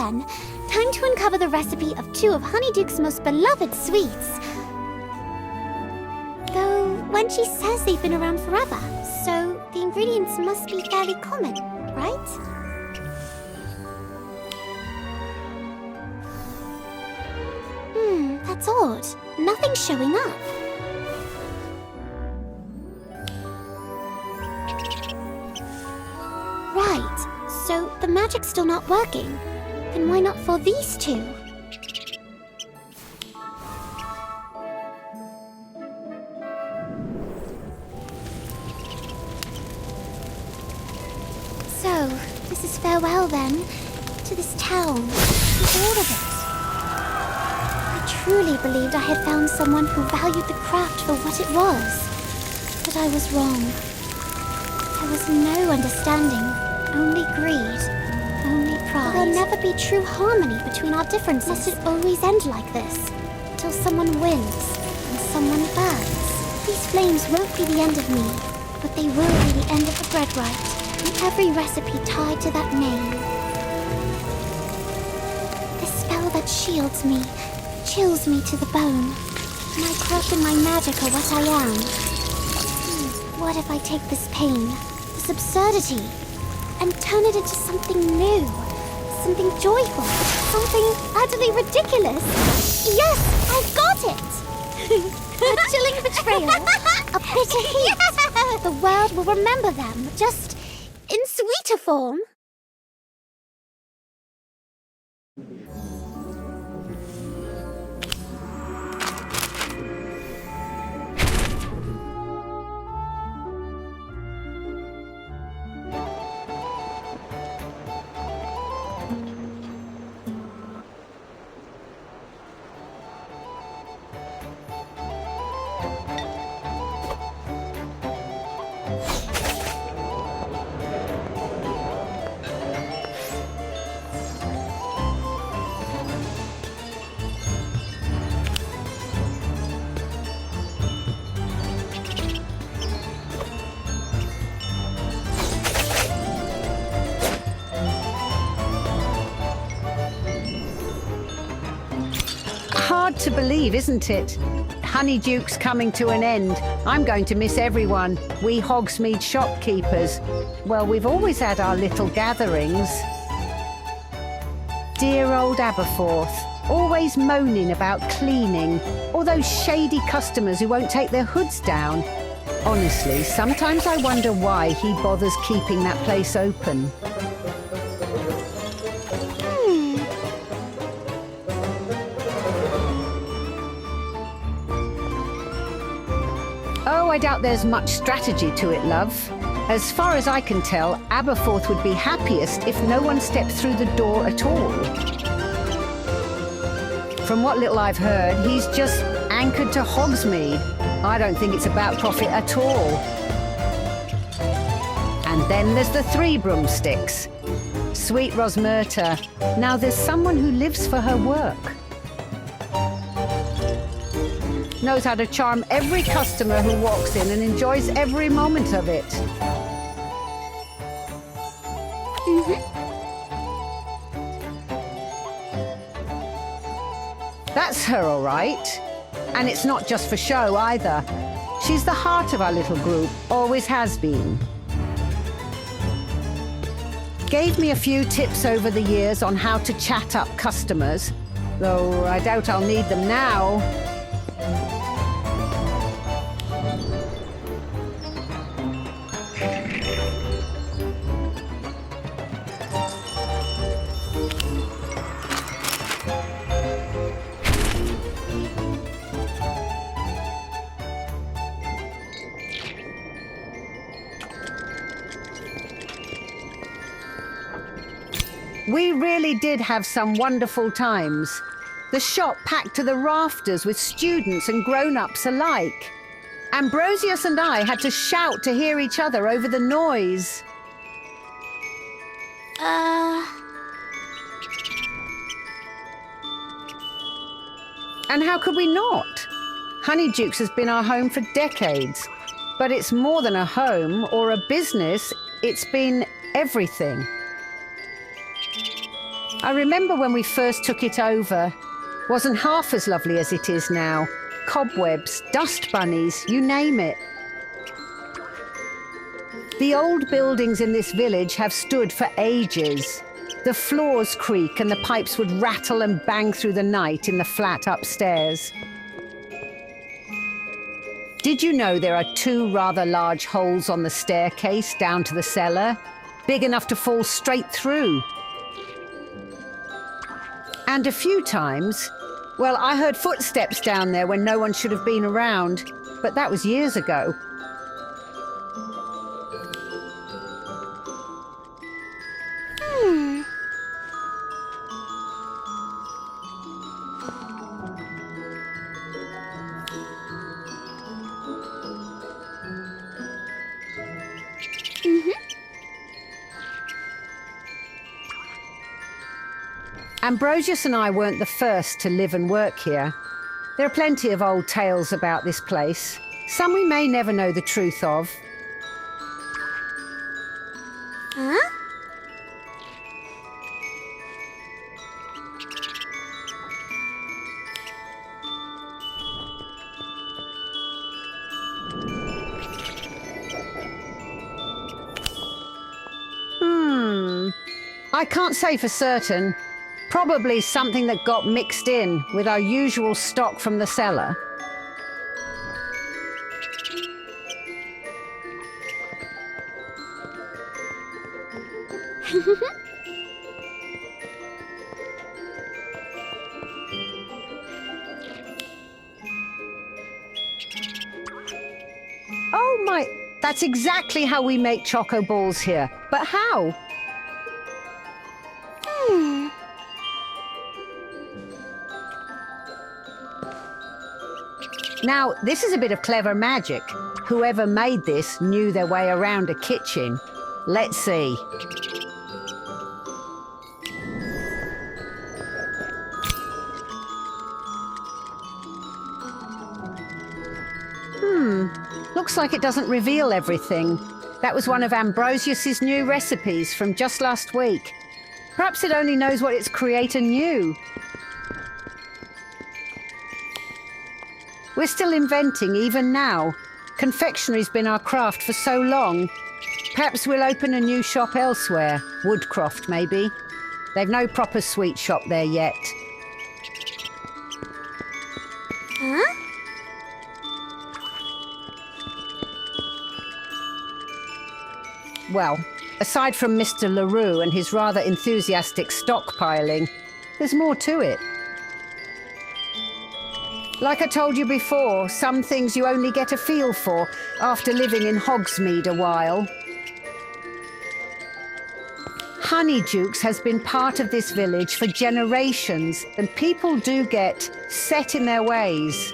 then. Time to uncover the recipe of 2 of Honeyduke's most beloved sweets. Though, when she says they've been around forever, so the ingredients must be fairly common, right? That's odd. Nothing's showing up. Right, so the magic's still not working. Then why not for these 2? So, this is farewell then, to this town, to all of it. I truly believed I had found someone who valued the craft for what it was. But I was wrong. There was no understanding, only greed, only pride. There'll never be true harmony between our differences. Must it always end like this? Till someone wins, and someone burns. These flames won't be the end of me, but they will be the end of the bread rite, and every recipe tied to that name. The spell that shields me, chills me to the bone. My craft and my magic are what I am. What if I take this pain, this absurdity, and turn it into something new, something joyful, something utterly ridiculous? Yes, I've got it! A chilling betrayal, a bitter heat. Yeah! The world will remember them, just in sweeter form. Hard to believe, isn't it? Honeyduke's coming to an end. I'm going to miss everyone. We Hogsmeade shopkeepers. Well, we've always had our little gatherings. Dear old Aberforth, always moaning about cleaning, or those shady customers who won't take their hoods down. Honestly, sometimes I wonder why he bothers keeping that place open. Oh, I doubt there's much strategy to it, love. As far as I can tell, Aberforth would be happiest if no one stepped through the door at all. From what little I've heard, he's just anchored to Hogsmeade. I don't think it's about profit at all. And then there's the 3 broomsticks. Sweet Rosmerta. Now there's someone who lives for her work. Knows how to charm every customer who walks in and enjoys every moment of it. That's her, all right. And it's not just for show, either. She's the heart of our little group, always has been. Gave me a few tips over the years on how to chat up customers, though I doubt I'll need them now. We really did have some wonderful times. The shop packed to the rafters with students and grown-ups alike. Ambrosius and I had to shout to hear each other over the noise. And how could we not? Honeyduke's has been our home for decades. But it's more than a home or a business. It's been everything. I remember when we first took it over. Wasn't half as lovely as it is now. Cobwebs, dust bunnies, you name it. The old buildings in this village have stood for ages. The floors creak and the pipes would rattle and bang through the night in the flat upstairs. Did you know there are 2 rather large holes on the staircase down to the cellar? Big enough to fall straight through. And a few times, well, I heard footsteps down there when no one should have been around, but that was years ago. Ambrosius and I weren't the first to live and work here. There are plenty of old tales about this place. Some we may never know the truth of. Huh? I can't say for certain. Probably something that got mixed in with our usual stock from the cellar. Oh my, that's exactly how we make choco balls here. But how? Now, this is a bit of clever magic. Whoever made this knew their way around a kitchen. Let's see. Looks like it doesn't reveal everything. That was one of Ambrosius's new recipes from just last week. Perhaps it only knows what its creator knew. We're still inventing, even now. Confectionery's been our craft for so long. Perhaps we'll open a new shop elsewhere. Woodcroft, maybe. They've no proper sweet shop there yet. Huh? Well, aside from Mr. LaRue and his rather enthusiastic stockpiling, there's more to it. Like I told you before, some things you only get a feel for after living in Hogsmeade a while. Honeydukes has been part of this village for generations, and people do get set in their ways.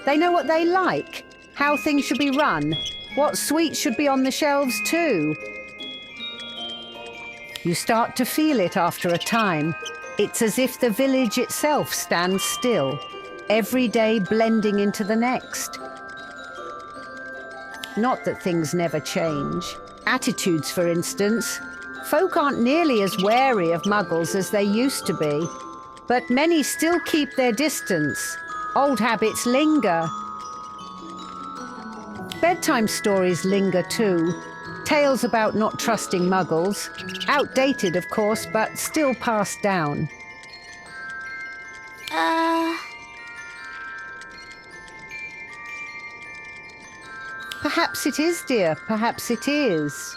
They know what they like, how things should be run, what sweets should be on the shelves too. You start to feel it after a time. It's as if the village itself stands still. Every day blending into the next. Not that things never change. Attitudes, for instance. Folk aren't nearly as wary of muggles as they used to be. But many still keep their distance. Old habits linger. Bedtime stories linger too. Tales about not trusting muggles. Outdated, of course, but still passed down. Perhaps it is, dear, perhaps it is.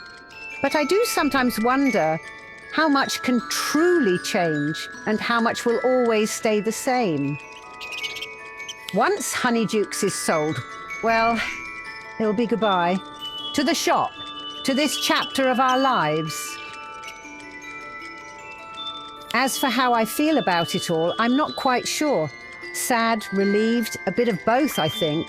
But I do sometimes wonder how much can truly change and how much will always stay the same. Once Honeydukes is sold, well, it'll be goodbye. To the shop, to this chapter of our lives. As for how I feel about it all, I'm not quite sure. Sad, relieved, a bit of both, I think.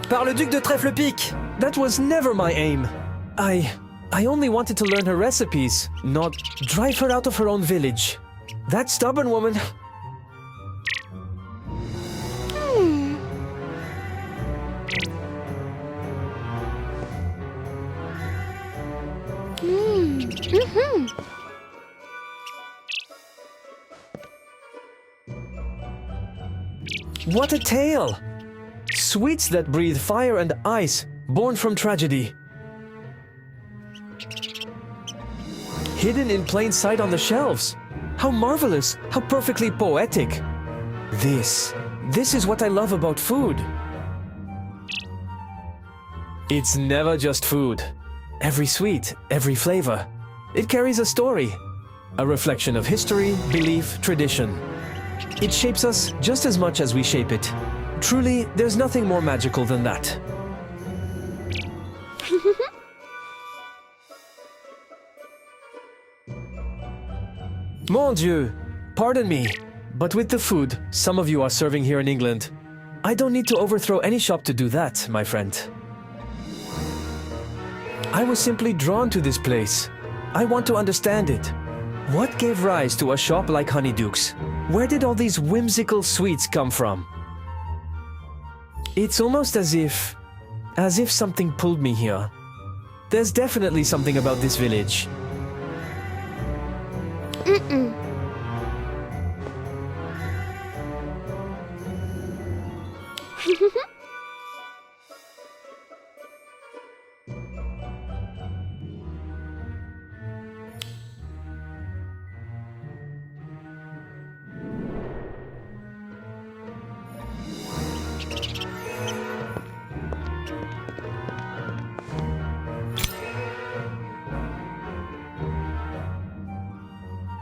Par le duc de Trèfle-Pique! That was never my aim. I only wanted to learn her recipes, not drive her out of her own village. That stubborn woman... What a tale! Sweets that breathe fire and ice, born from tragedy. Hidden in plain sight on the shelves. How marvelous, how perfectly poetic. This is what I love about food. It's never just food. Every sweet, every flavor. It carries a story. A reflection of history, belief, tradition. It shapes us just as much as we shape it. Truly, there's nothing more magical than that. Mon Dieu! Pardon me, but with the food some of you are serving here in England, I don't need to overthrow any shop to do that, my friend. I was simply drawn to this place. I want to understand it. What gave rise to a shop like Honeyduke's? Where did all these whimsical sweets come from? It's almost as if something pulled me here. There's definitely something about this village.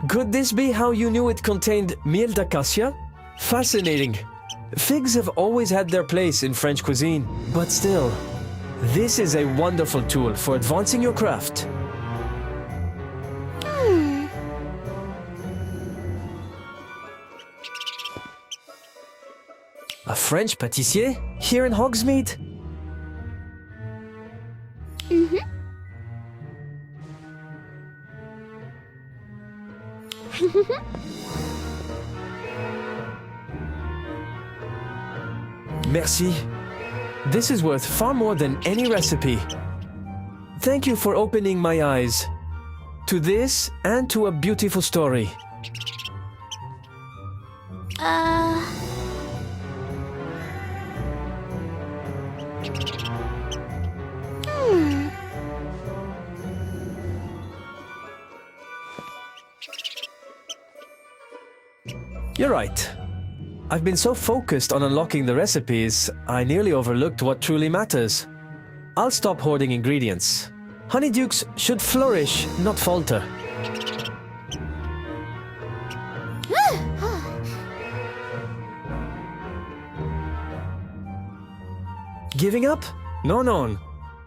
Could this be how you knew it contained miel d'acacia? Fascinating. Figs have always had their place in French cuisine, but still, this is a wonderful tool for advancing your craft. A French pâtissier here in Hogsmeade? Merci. This is worth far more than any recipe. Thank you for opening my eyes to this and to a beautiful story. You're right. I've been so focused on unlocking the recipes, I nearly overlooked what truly matters. I'll stop hoarding ingredients. Honeydukes should flourish, not falter. Giving up? No.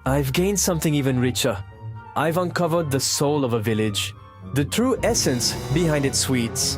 I've gained something even richer. I've uncovered the soul of a village, the true essence behind its sweets.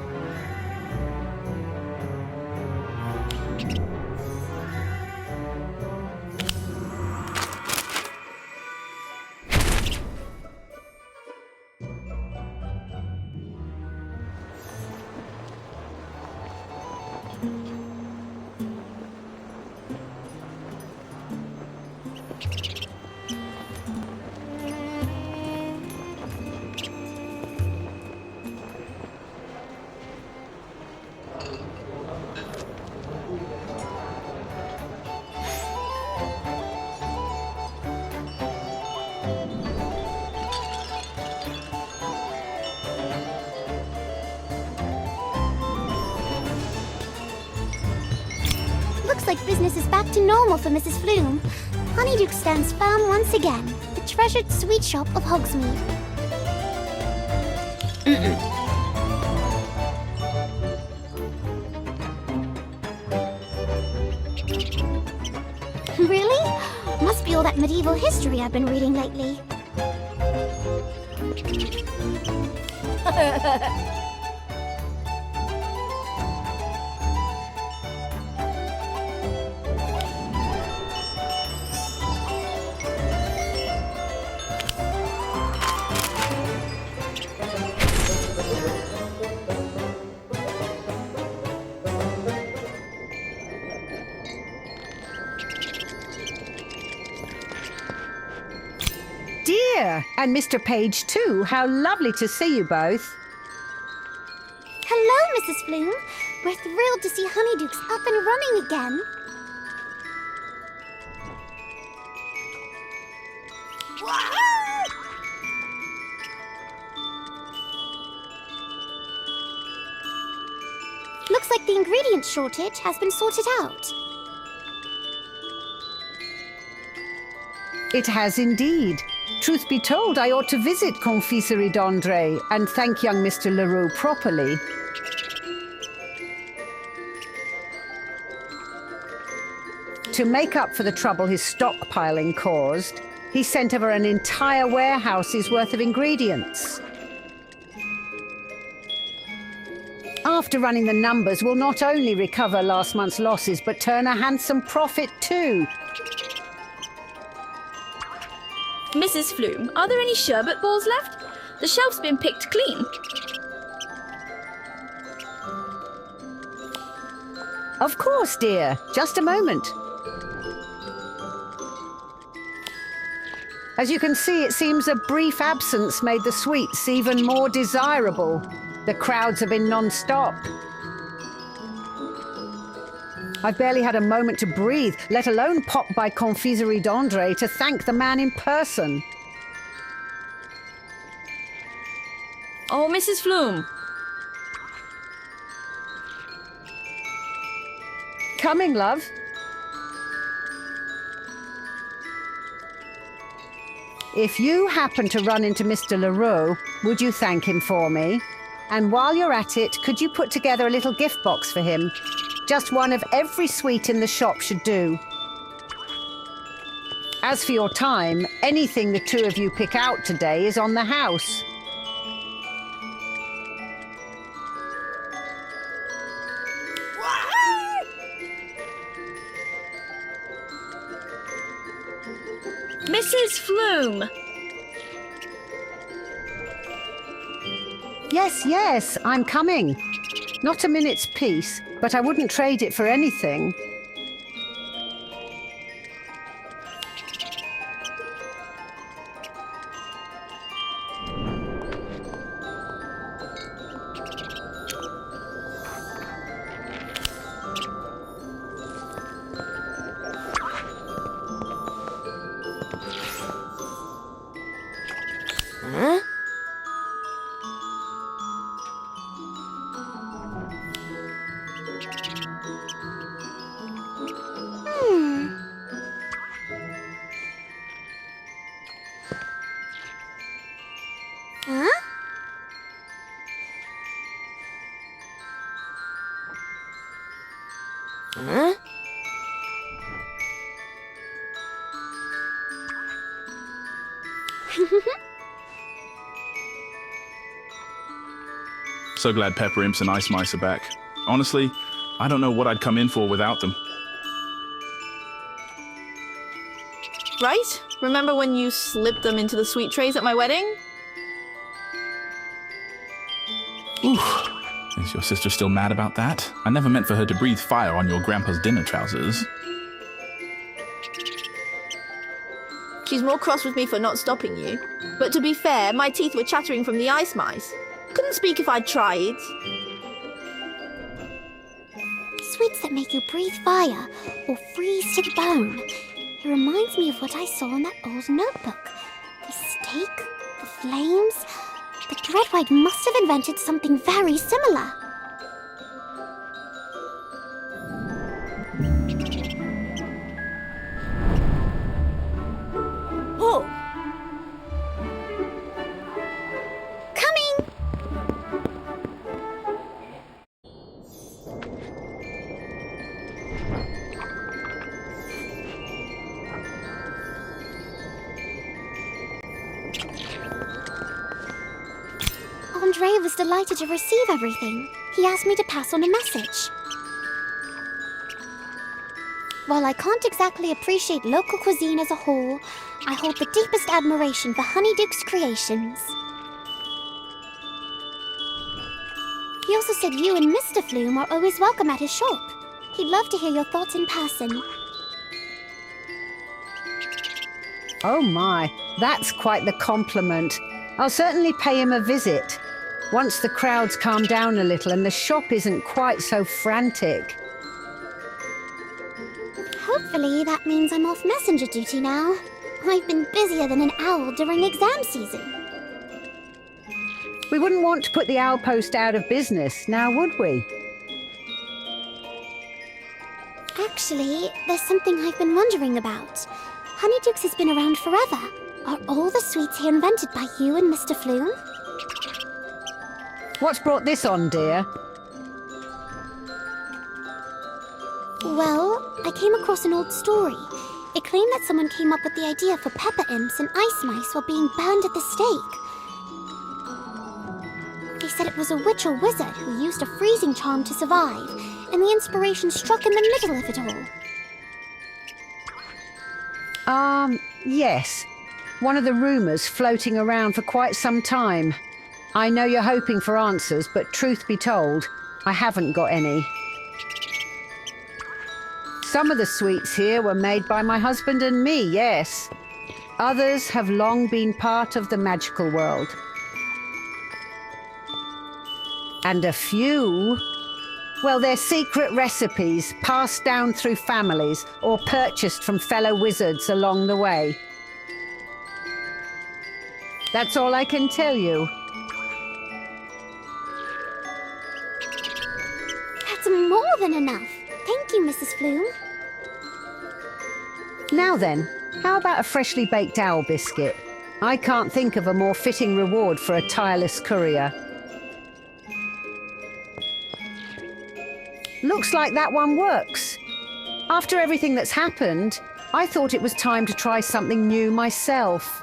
Looks like business is back to normal for Mrs. Flume. Honeyduke stands firm once again, the treasured sweet shop of Hogsmeade. Really? Must be all that medieval history I've been reading lately. dear! And Mr. Page too. How lovely to see you both. Hello, Mrs. Flume. We're thrilled to see Honeydukes up and running again. Looks like the ingredient shortage has been sorted out. It has indeed. Truth be told, I ought to visit Confiserie d'André and thank young Mr. Leroux properly. To make up for the trouble his stockpiling caused, he sent over an entire warehouse's worth of ingredients. After running the numbers, we'll not only recover last month's losses, but turn a handsome profit too. Mrs. Flume, are there any sherbet balls left? The shelf's been picked clean. Of course, dear. Just a moment. As you can see, it seems a brief absence made the sweets even more desirable. The crowds have been non-stop. I've barely had a moment to breathe, let alone pop by Confiserie d'André to thank the man in person. Oh, Mrs. Flume. Coming, love. If you happen to run into Mr. Leroux, would you thank him for me? And while you're at it, could you put together a little gift box for him? Just one of every sweet in the shop should do. As for your time, anything the two of you pick out today is on the house. Mrs. Flume! Yes, yes, I'm coming. Not a minute's peace, but I wouldn't trade it for anything. Huh? Huh? So glad Pepper Imps and Ice Mice are back. Honestly, I don't know what I'd come in for without them. Right? Remember when you slipped them into the sweet trays at my wedding? Oof. Is your sister still mad about that? I never meant for her to breathe fire on your grandpa's dinner trousers. She's more cross with me for not stopping you. But to be fair, my teeth were chattering from the ice mice. Couldn't speak if I'd tried. Sweets that make you breathe fire or freeze to the bone. It reminds me of what I saw in that old notebook. The stake, the flames. The Dreadwhite must have invented something very similar. Oh! Coming! Andre was delighted to receive everything. He asked me to pass on a message. While I can't exactly appreciate local cuisine as a whole, I hold the deepest admiration for Honeyduke's creations. He also said you and Mr. Flume are always welcome at his shop. He'd love to hear your thoughts in person. Oh my, that's quite the compliment. I'll certainly pay him a visit. Once the crowds calm down a little and the shop isn't quite so frantic. Hopefully that means I'm off messenger duty now. I've been busier than an owl during exam season. We wouldn't want to put the owl post out of business, now would we? Actually, there's something I've been wondering about. Honeydukes has been around forever. Are all the sweets here invented by you and Mr. Flume? What's brought this on, dear? Well, I came across an old story. It claimed that someone came up with the idea for pepper imps and ice mice while being burned at the stake. They said it was a witch or wizard who used a freezing charm to survive, and the inspiration struck in the middle of it all. Yes. One of the rumours floating around for quite some time. I know you're hoping for answers, but truth be told, I haven't got any. Some of the sweets here were made by my husband and me, yes. Others have long been part of the magical world. And a few, well, they're secret recipes passed down through families or purchased from fellow wizards along the way. That's all I can tell you. That's more than enough. Thank you, Mrs. Flume. Now then, how about a freshly baked owl biscuit? I can't think of a more fitting reward for a tireless courier. Looks like that one works. After everything that's happened, I thought it was time to try something new myself.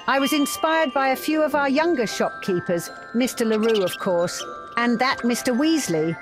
I was inspired by a few of our younger shopkeepers, Mr. LaRue, of course, and that Mr. Weasley.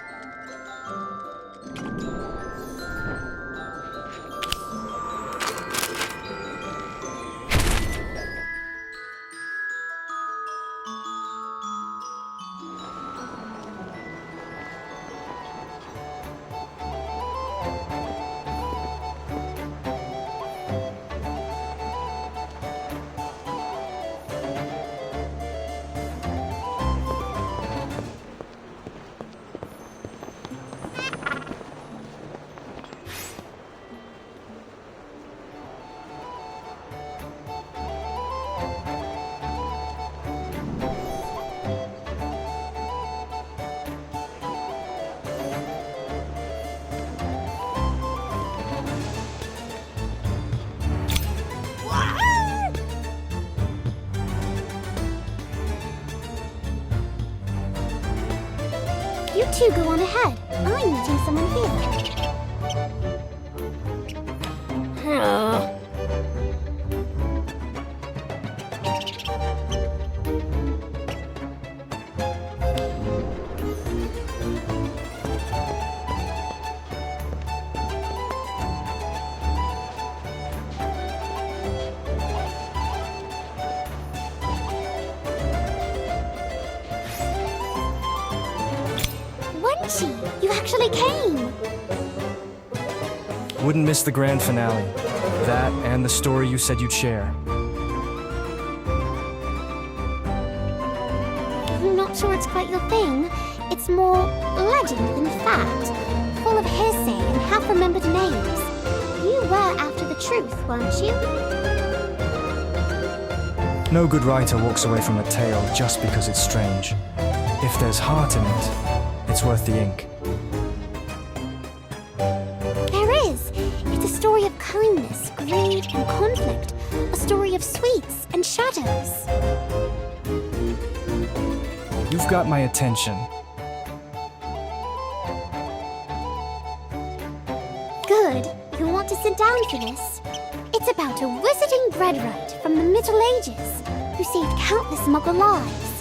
You two go on ahead. I'm meeting someone here. You actually came! Wouldn't miss the grand finale. That and the story you said you'd share. I'm not sure it's quite your thing. It's more legend than fact. Full of hearsay and half-remembered names. You were after the truth, weren't you? No good writer walks away from a tale just because it's strange. If there's heart in it, it's worth the ink. There is. It's a story of kindness, greed, and conflict. A story of sweets and shadows. You've got my attention. Good. You want to sit down for this? It's about a wizarding bread right from the Middle Ages who saved countless Muggle lives.